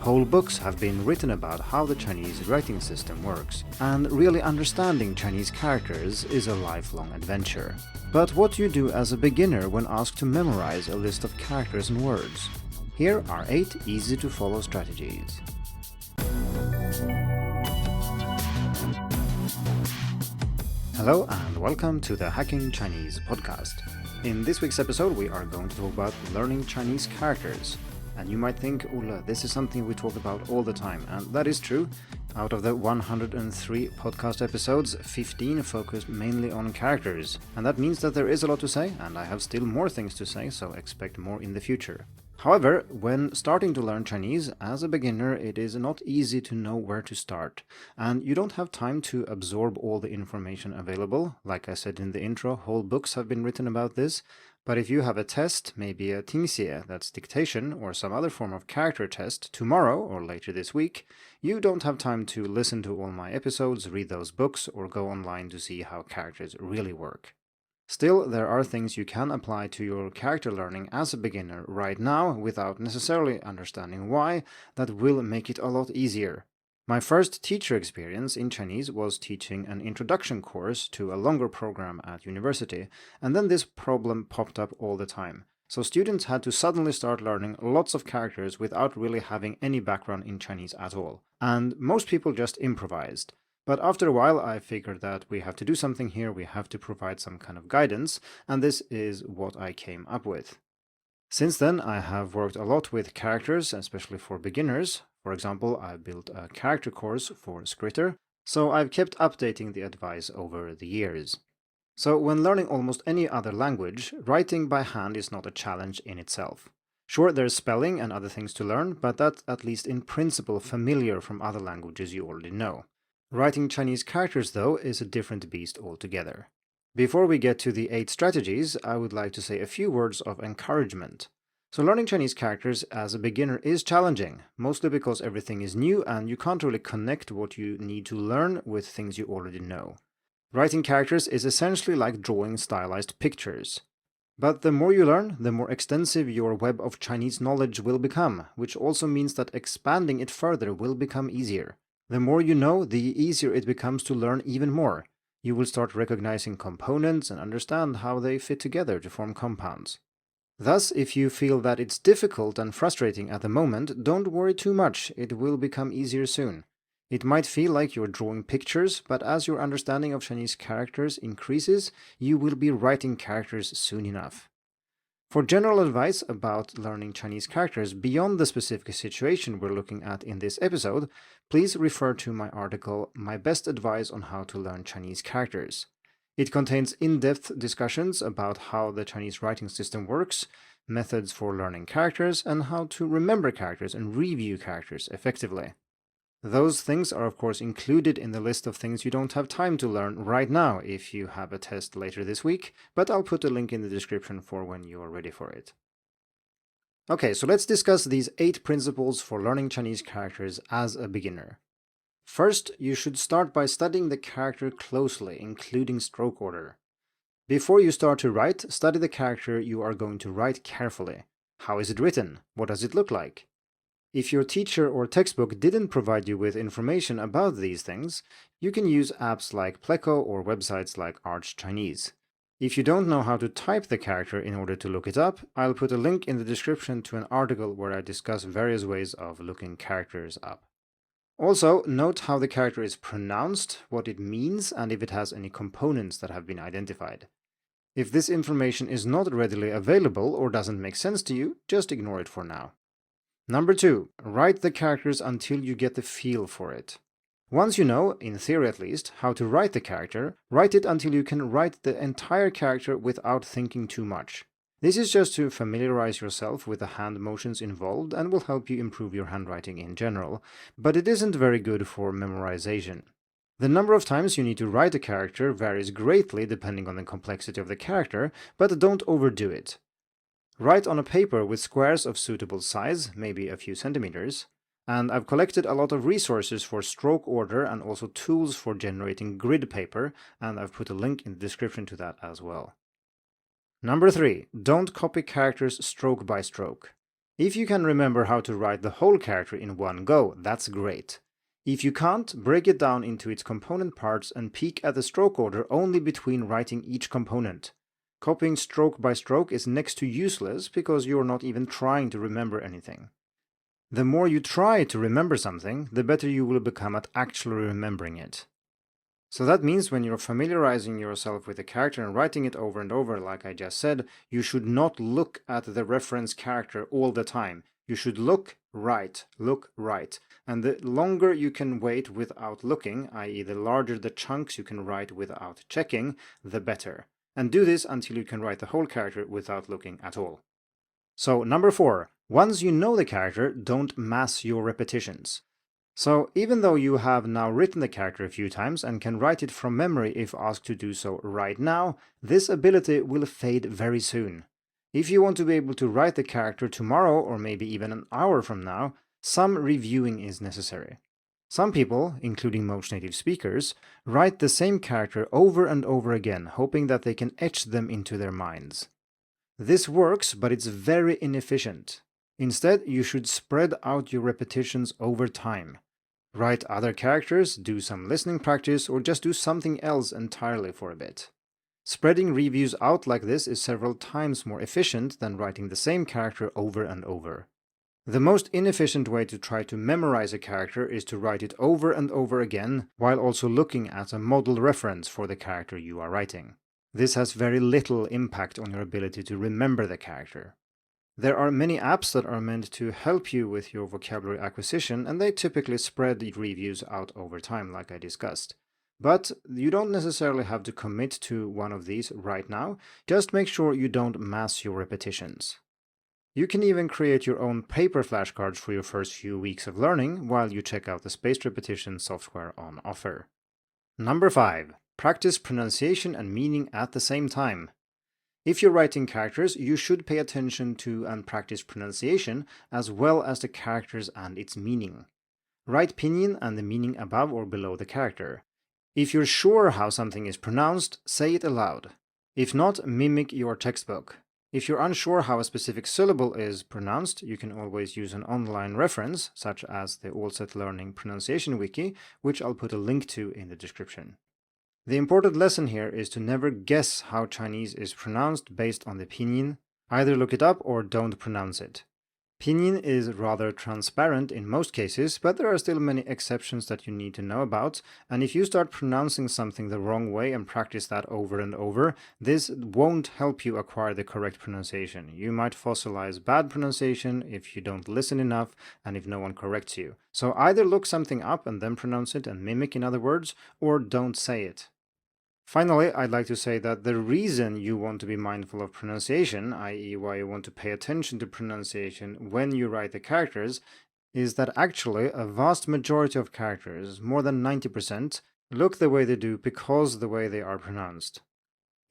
Whole books have been written about how the Chinese writing system works, and really understanding Chinese characters is a lifelong adventure. But what do you do as a beginner when asked to memorize a list of characters and words? Here are 8 easy-to-follow strategies. Hello and welcome to the Hacking Chinese podcast. In this week's episode we are going to talk about learning Chinese characters. And you might think, Ola, this is something we talk about all the time, and that is true. Out of the 103 podcast episodes, 15 focused mainly on characters. And that means that there is a lot to say, and I have still more things to say, so expect more in the future. However, when starting to learn Chinese as a beginner, it is not easy to know where to start, and you don't have time to absorb all the information available. Like I said in the intro, whole books have been written about this, but if you have a test, maybe a tingxie, that's dictation, or some other form of character test, tomorrow or later this week, you don't have time to listen to all my episodes, read those books, or go online to see how characters really work. Still, there are things you can apply to your character learning as a beginner right now without necessarily understanding why that will make it a lot easier. My first teacher experience in Chinese was teaching an introduction course to a longer program at university, and then this problem popped up all the time. So students had to suddenly start learning lots of characters without really having any background in Chinese at all. And most people just improvised. But after a while I figured that we have to do something here, we have to provide some kind of guidance, and this is what I came up with. Since then, I have worked a lot with characters, especially for beginners. For example, I built a character course for Skritter, so I've kept updating the advice over the years. So when learning almost any other language, writing by hand is not a challenge in itself. Sure, there's spelling and other things to learn, but that's at least in principle familiar from other languages you already know. Writing Chinese characters, though, is a different beast altogether. Before we get to the 8 strategies, I would like to say a few words of encouragement. So learning Chinese characters as a beginner is challenging, mostly because everything is new and you can't really connect what you need to learn with things you already know. Writing characters is essentially like drawing stylized pictures. But the more you learn, the more extensive your web of Chinese knowledge will become, which also means that expanding it further will become easier. The more you know, the easier it becomes to learn even more. You will start recognizing components and understand how they fit together to form compounds. Thus, if you feel that it's difficult and frustrating at the moment, don't worry too much, it will become easier soon. It might feel like you're drawing pictures, but as your understanding of Chinese characters increases, you will be writing characters soon enough. For general advice about learning Chinese characters beyond the specific situation we're looking at in this episode, please refer to my article, My Best Advice on How to Learn Chinese Characters. It contains in-depth discussions about how the Chinese writing system works, methods for learning characters, and how to remember characters and review characters effectively. Those things are of course included in the list of things you don't have time to learn right now if you have a test later this week, but I'll put a link in the description for when you are ready for it. Okay, so let's discuss these 8 principles for learning Chinese characters as a beginner. First, you should start by studying the character closely, including stroke order. Before you start to write, study the character you are going to write carefully. How is it written? What does it look like? If your teacher or textbook didn't provide you with information about these things, you can use apps like Pleco or websites like Arch Chinese. If you don't know how to type the character in order to look it up, I'll put a link in the description to an article where I discuss various ways of looking characters up. Also, note how the character is pronounced, what it means, and if it has any components that have been identified. If this information is not readily available or doesn't make sense to you, just ignore it for now. Number 2. Write the characters until you get the feel for it. Once you know, in theory at least, how to write the character, write it until you can write the entire character without thinking too much. This is just to familiarize yourself with the hand motions involved and will help you improve your handwriting in general, but it isn't very good for memorization. The number of times you need to write a character varies greatly depending on the complexity of the character, but don't overdo it. Write on a paper with squares of suitable size, maybe a few centimeters, and I've collected a lot of resources for stroke order and also tools for generating grid paper, and I've put a link in the description to that as well. Number 3. Don't copy characters stroke by stroke. If you can remember how to write the whole character in one go, that's great. If you can't, break it down into its component parts and peek at the stroke order only between writing each component. Copying stroke by stroke is next to useless because you're not even trying to remember anything. The more you try to remember something, the better you will become at actually remembering it. So that means when you're familiarizing yourself with a character and writing it over and over, like I just said, you should not look at the reference character all the time. You should look right. And the longer you can wait without looking, i.e. the larger the chunks you can write without checking, the better. And do this until you can write the whole character without looking at all. So number 4, once you know the character, don't mass your repetitions. So even though you have now written the character a few times and can write it from memory if asked to do so right now, this ability will fade very soon. If you want to be able to write the character tomorrow or maybe even an hour from now, some reviewing is necessary. Some people, including most native speakers, write the same character over and over again, hoping that they can etch them into their minds. This works, but it's very inefficient. Instead, you should spread out your repetitions over time. Write other characters, do some listening practice, or just do something else entirely for a bit. Spreading reviews out like this is several times more efficient than writing the same character over and over. The most inefficient way to try to memorize a character is to write it over and over again, while also looking at a model reference for the character you are writing. This has very little impact on your ability to remember the character. There are many apps that are meant to help you with your vocabulary acquisition, and they typically spread the reviews out over time, like I discussed. But you don't necessarily have to commit to one of these right now, just make sure you don't mass your repetitions. You can even create your own paper flashcards for your first few weeks of learning while you check out the spaced repetition software on offer. Number 5. Practice pronunciation and meaning at the same time. If you're writing characters, you should pay attention to and practice pronunciation as well as the characters and its meaning. Write pinyin and the meaning above or below the character. If you're sure how something is pronounced, say it aloud. If not, mimic your textbook. If you're unsure how a specific syllable is pronounced, you can always use an online reference, such as the AllSet Learning Pronunciation Wiki, which I'll put a link to in the description. The important lesson here is to never guess how Chinese is pronounced based on the pinyin. Either look it up or don't pronounce it. Pinyin is rather transparent in most cases, but there are still many exceptions that you need to know about, and if you start pronouncing something the wrong way and practice that over and over, this won't help you acquire the correct pronunciation. You might fossilize bad pronunciation if you don't listen enough and if no one corrects you. So either look something up and then pronounce it and mimic in other words, or don't say it. Finally, I'd like to say that the reason you want to be mindful of pronunciation, i.e. why you want to pay attention to pronunciation when you write the characters, is that actually a vast majority of characters, more than 90%, look the way they do because the way they are pronounced.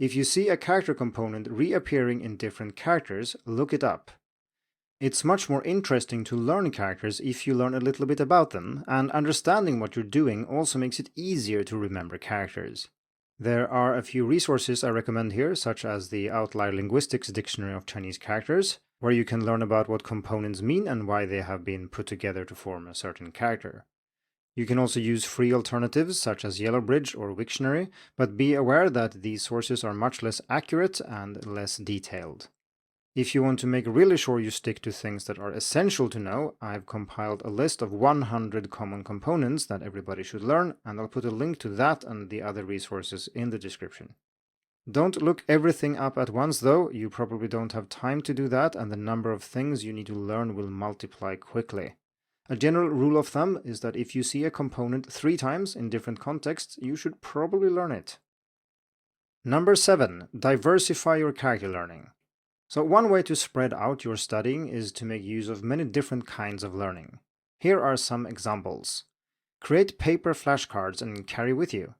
If you see a character component reappearing in different characters, look it up. It's much more interesting to learn characters if you learn a little bit about them, and understanding what you're doing also makes it easier to remember characters. There are a few resources I recommend here, such as the Outlier Linguistics Dictionary of Chinese Characters, where you can learn about what components mean and why they have been put together to form a certain character. You can also use free alternatives such as Yellowbridge or Wiktionary, but be aware that these sources are much less accurate and less detailed. If you want to make really sure you stick to things that are essential to know, I've compiled a list of 100 common components that everybody should learn, and I'll put a link to that and the other resources in the description. Don't look everything up at once though, you probably don't have time to do that, and the number of things you need to learn will multiply quickly. A general rule of thumb is that if you see a component 3 times in different contexts, you should probably learn it. Number 7. Diversify your character learning. So one way to spread out your studying is to make use of many different kinds of learning. Here are some examples. Create paper flashcards and carry with you.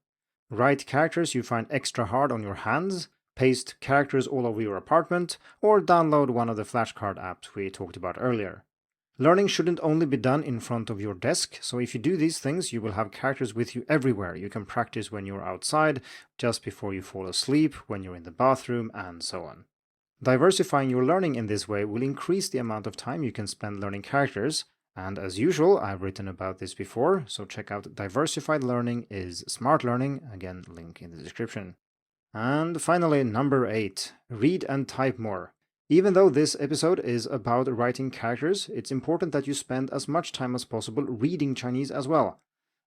Write characters you find extra hard on your hands, paste characters all over your apartment, or download one of the flashcard apps we talked about earlier. Learning shouldn't only be done in front of your desk, so if you do these things, you will have characters with you everywhere. You can practice when you're outside, just before you fall asleep, when you're in the bathroom, and so on. Diversifying your learning in this way will increase the amount of time you can spend learning characters, and as usual, I've written about this before, so check out Diversified Learning is Smart Learning, again, link in the description. And finally, number 8, read and type more. Even though this episode is about writing characters, it's important that you spend as much time as possible reading Chinese as well.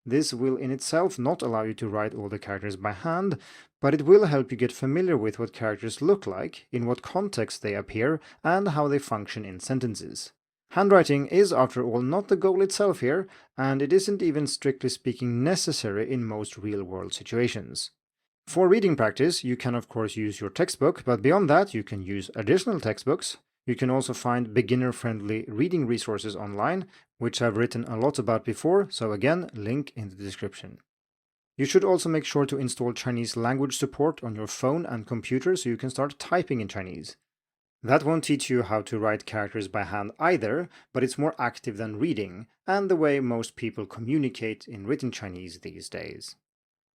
This will in itself not allow you to write all the characters by hand, but it will help you get familiar with what characters look like, in what context they appear, and how they function in sentences. Handwriting is, after all, not the goal itself here, and it isn't even strictly speaking necessary in most real-world situations. For reading practice, you can of course use your textbook, but beyond that you can use additional textbooks. You can also find beginner-friendly reading resources online, which I've written a lot about before, so again, link in the description. You should also make sure to install Chinese language support on your phone and computer so you can start typing in Chinese. That won't teach you how to write characters by hand either, but it's more active than reading, and the way most people communicate in written Chinese these days.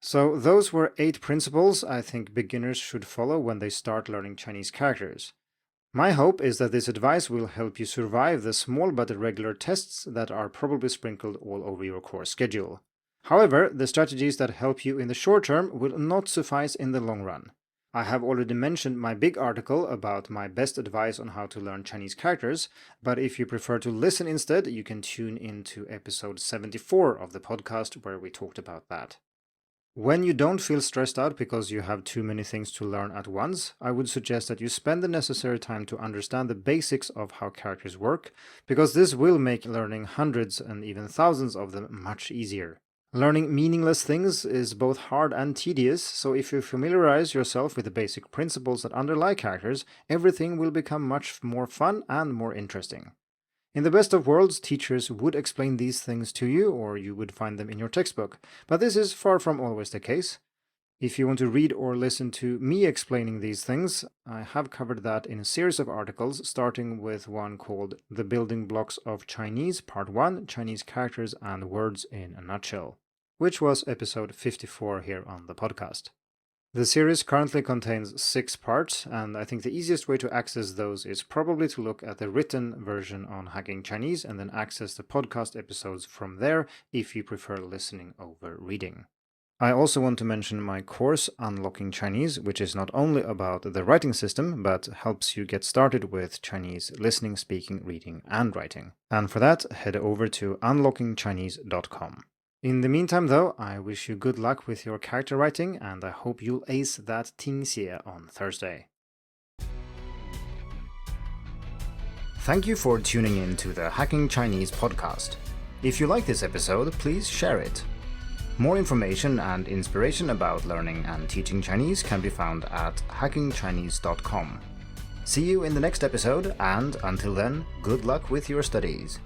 So those were 8 principles I think beginners should follow when they start learning Chinese characters. My hope is that this advice will help you survive the small but irregular tests that are probably sprinkled all over your course schedule. However, the strategies that help you in the short term will not suffice in the long run. I have already mentioned my big article about my best advice on how to learn Chinese characters, but if you prefer to listen instead, you can tune in to episode 74 of the podcast where we talked about that. When you don't feel stressed out because you have too many things to learn at once, I would suggest that you spend the necessary time to understand the basics of how characters work, because this will make learning hundreds and even thousands of them much easier. Learning meaningless things is both hard and tedious, so if you familiarize yourself with the basic principles that underlie characters, everything will become much more fun and more interesting. In the best of worlds, teachers would explain these things to you, or you would find them in your textbook, but this is far from always the case. If you want to read or listen to me explaining these things, I have covered that in a series of articles, starting with one called The Building Blocks of Chinese, Part 1, Chinese Characters and Words in a Nutshell, which was episode 54 here on the podcast. The series currently contains 6 parts, and I think the easiest way to access those is probably to look at the written version on Hacking Chinese and then access the podcast episodes from there if you prefer listening over reading. I also want to mention my course Unlocking Chinese, which is not only about the writing system, but helps you get started with Chinese listening, speaking, reading, and writing. And for that, head over to unlockingchinese.com. In the meantime, though, I wish you good luck with your character writing, and I hope you'll ace that 听写 on Thursday. Thank you for tuning in to the Hacking Chinese podcast. If you like this episode, please share it. More information and inspiration about learning and teaching Chinese can be found at hackingchinese.com. See you in the next episode, and until then, good luck with your studies.